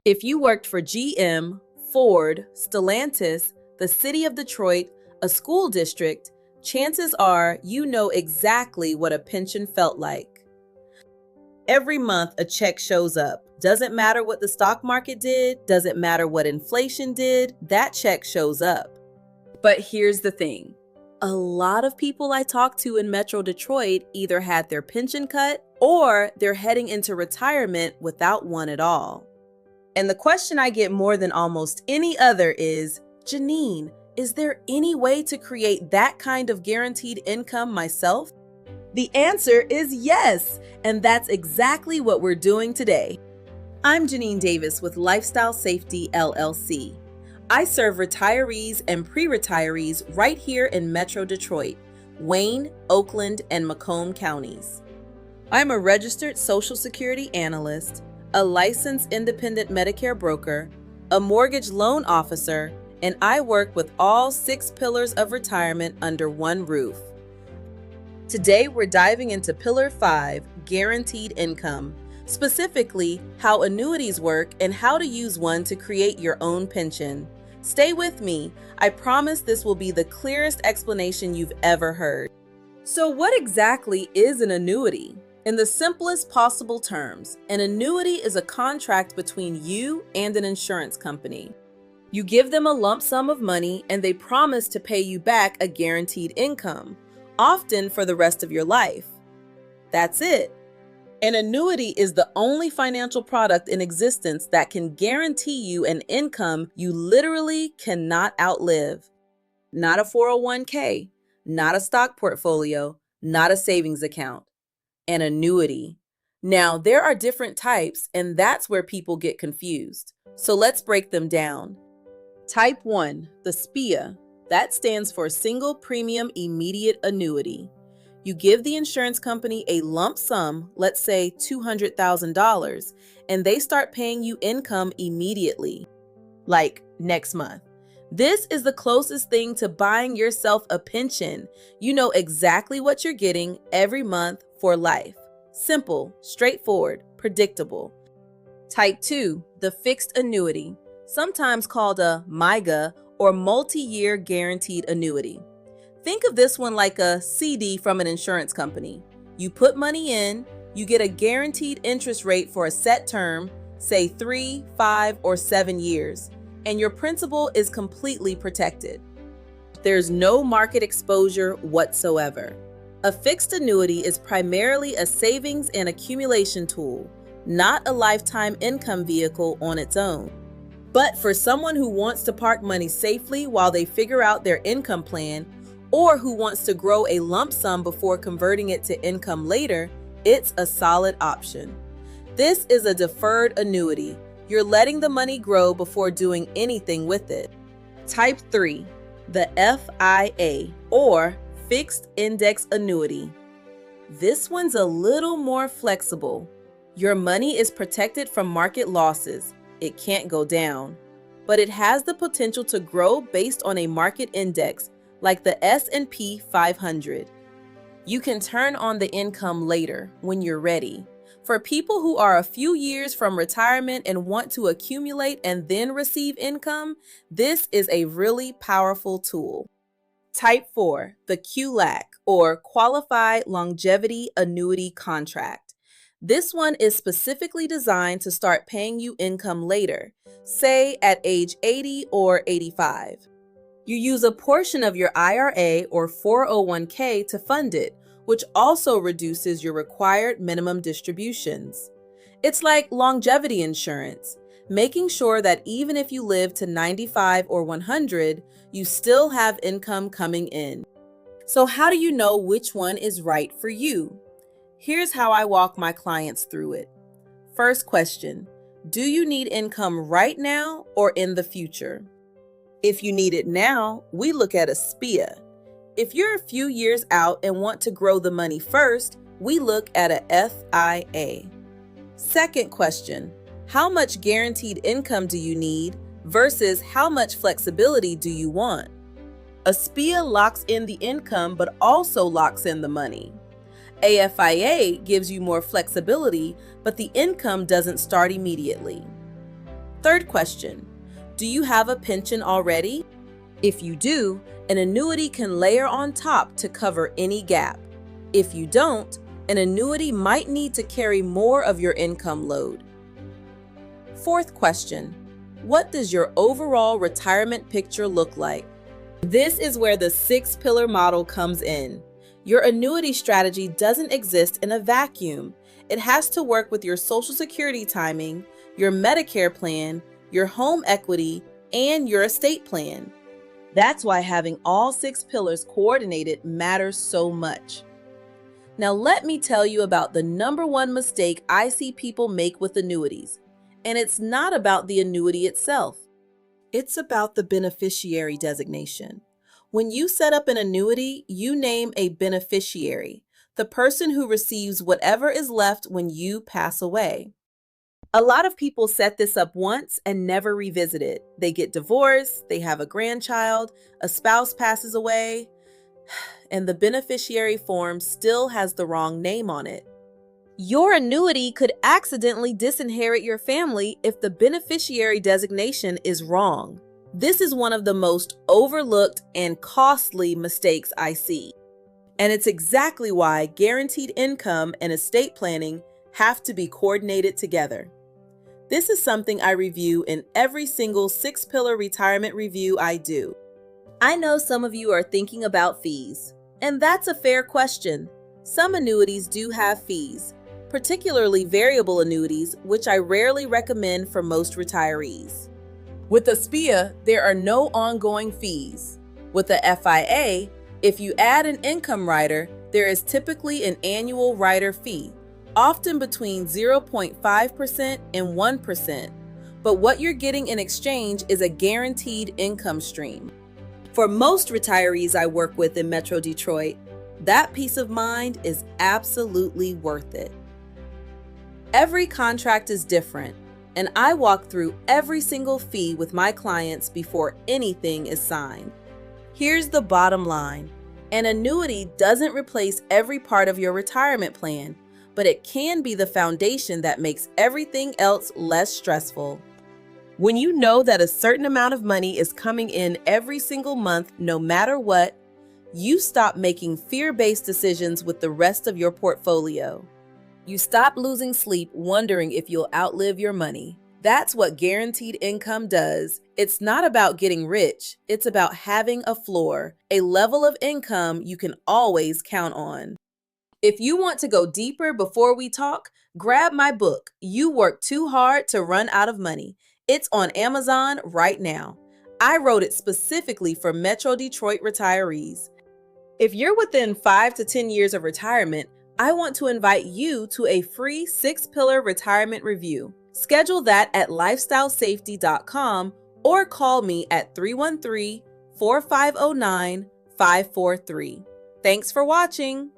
If you worked for GM, Ford, Stellantis, the city of Detroit, a school district, chances are you know exactly what a pension felt like. Every month, a check shows up. Doesn't matter what the stock market did, doesn't matter what inflation did, that check shows up. But here's the thing. A lot of people I talk to in Metro Detroit either had their pension cut or they're heading into retirement without one at all. And the question I get more than almost any other is, Janine, is there any way to create that kind of guaranteed income myself? The answer is yes, and that's exactly what we're doing today. I'm Janine Davis with Lifestyle Safety LLC. I serve retirees and pre-retirees right here in Metro Detroit, Wayne, Oakland, and Macomb counties. I'm a registered Social Security analyst, a licensed independent Medicare broker, a mortgage loan officer, and I work with all 6 pillars of retirement under one roof. Today, we're diving into Pillar 5, Guaranteed Income, specifically how annuities work and how to use one to create your own pension. Stay with me. I promise this will be the clearest explanation you've ever heard. So what exactly is an annuity? In the simplest possible terms, an annuity is a contract between you and an insurance company. You give them a lump sum of money and they promise to pay you back a guaranteed income, often for the rest of your life. That's it. An annuity is the only financial product in existence that can guarantee you an income you literally cannot outlive. Not a 401k, not a stock portfolio, not a savings account. An annuity. Now, there are different types, and that's where people get confused. So let's break them down. Type 1, the SPIA. That stands for Single Premium Immediate Annuity. You give the insurance company a lump sum, let's say $200,000, and they start paying you income immediately, like next month. This is the closest thing to buying yourself a pension. You know exactly what you're getting every month for life. Simple, straightforward, predictable. Type 2, the fixed annuity, sometimes called a MYGA or multi-year guaranteed annuity. Think of this one like a CD from an insurance company. You put money in, you get a guaranteed interest rate for a set term, say 3, 5, or 7 years, and your principal is completely protected. There's no market exposure whatsoever. A fixed annuity is primarily a savings and accumulation tool, not a lifetime income vehicle on its own. But for someone who wants to park money safely while they figure out their income plan, or who wants to grow a lump sum before converting it to income later, it's a solid option. This is a deferred annuity. You're letting the money grow before doing anything with it. Type 3, the FIA, or Fixed Index Annuity. This one's a little more flexible. Your money is protected from market losses. It can't go down, but it has the potential to grow based on a market index, like the S&P 500. You can turn on the income later when you're ready. For people who are a few years from retirement and want to accumulate and then receive income, this is a really powerful tool. Type 4, the QLAC, or Qualified Longevity Annuity Contract. This one is specifically designed to start paying you income later, say at age 80 or 85. You use a portion of your IRA or 401k to fund it, which also reduces your required minimum distributions. It's like longevity insurance, making sure that even if you live to 95 or 100, you still have income coming in. So how do you know which one is right for you? Here's how I walk my clients through it. First question, do you need income right now or in the future? If you need it now, we look at a SPIA. If you're a few years out and want to grow the money first, we look at a FIA. Second question, how much guaranteed income do you need versus how much flexibility do you want? A SPIA locks in the income but also locks in the money. A FIA gives you more flexibility, but the income doesn't start immediately. Third question, do you have a pension already? If you do, an annuity can layer on top to cover any gap. If you don't, an annuity might need to carry more of your income load. Fourth question, what does your overall retirement picture look like? This is where the 6-pillar model comes in. Your annuity strategy doesn't exist in a vacuum. It has to work with your Social Security timing, your Medicare plan, your home equity, and your estate plan. That's why having all 6 pillars coordinated matters so much. Now let me tell you about the number one mistake I see people make with annuities. And it's not about the annuity itself. It's about the beneficiary designation. When you set up an annuity, you name a beneficiary, the person who receives whatever is left when you pass away. A lot of people set this up once and never revisit it. They get divorced, they have a grandchild, a spouse passes away, and the beneficiary form still has the wrong name on it. Your annuity could accidentally disinherit your family if the beneficiary designation is wrong. This is one of the most overlooked and costly mistakes I see. And it's exactly why guaranteed income and estate planning have to be coordinated together. This is something I review in every single 6-pillar retirement review I do. I know some of you are thinking about fees, and that's a fair question. Some annuities do have fees, particularly variable annuities, which I rarely recommend for most retirees. With a SPIA, there are no ongoing fees. With a FIA, if you add an income rider, there is typically an annual rider fee, often between 0.5% and 1%. But what you're getting in exchange is a guaranteed income stream. For most retirees I work with in Metro Detroit, that peace of mind is absolutely worth it. Every contract is different, and I walk through every single fee with my clients before anything is signed. Here's the bottom line. An annuity doesn't replace every part of your retirement plan, but it can be the foundation that makes everything else less stressful. When you know that a certain amount of money is coming in every single month, no matter what, you stop making fear-based decisions with the rest of your portfolio. You stop losing sleep wondering if you'll outlive your money. That's what guaranteed income does. It's not about getting rich. It's about having a floor, a level of income you can always count on. If you want to go deeper before we talk, grab my book, You Work Too Hard to Run Out of Money. It's on Amazon right now. I wrote it specifically for Metro Detroit retirees. If you're within 5 to 10 years of retirement, I want to invite you to a free 6-pillar retirement review. Schedule that at lifestylesafety.com or call me at 313-4509-543. Thanks for watching.